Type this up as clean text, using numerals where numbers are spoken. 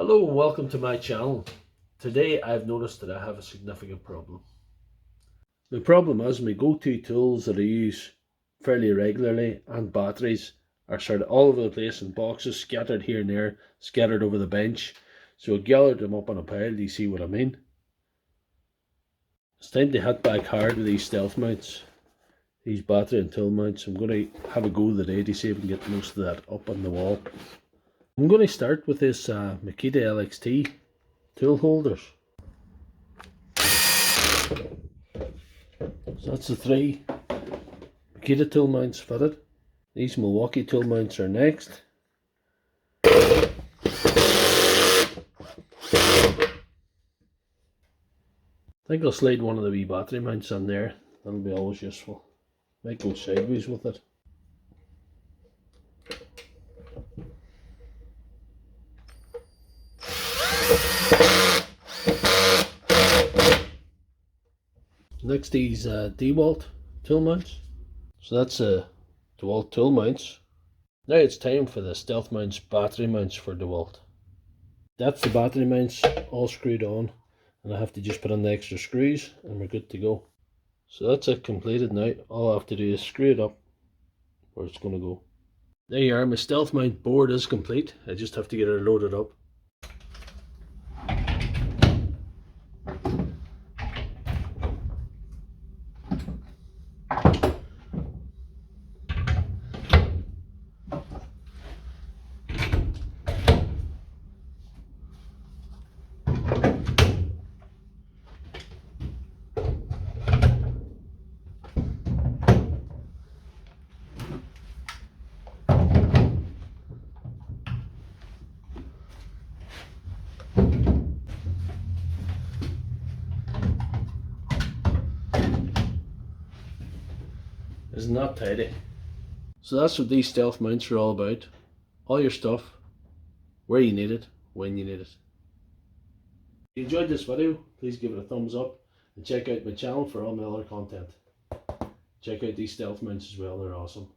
Hello and welcome to my channel. Today I've noticed that I have a significant problem. The problem is my go-to tools that I use fairly regularly and batteries are sort of all over the place in boxes, scattered here and there, scattered over the bench. So I gathered them up on a pile. Do you see what I mean? It's time to hit back hard with these stealth mounts, these battery and tool mounts. I'm going to have a go today to see if I can get most of that up on the wall. I'm going to start with this Makita LXT tool holders. So that's the three Makita tool mounts fitted. These Milwaukee tool mounts are next. I think I'll slide one of the wee battery mounts in there. That'll be always useful. Might go sideways with it. Next, these dewalt tool mounts. So that's dewalt tool mounts. Now it's time for the Stealthmounts battery mounts for dewalt. That's the battery mounts all screwed on, and I have to just put in the extra screws and we're good to go. So that's it completed now. All I have to do is screw it up where it's going to go. There you are, my Stealthmount board is complete. I just have to get it loaded up. Isn't that tidy? So that's what these stealth mounts are all about. All your stuff, where you need it, when you need it. If you enjoyed this video, please give it a thumbs up and check out my channel for all my other content. Check out these stealth mounts as well, they're awesome.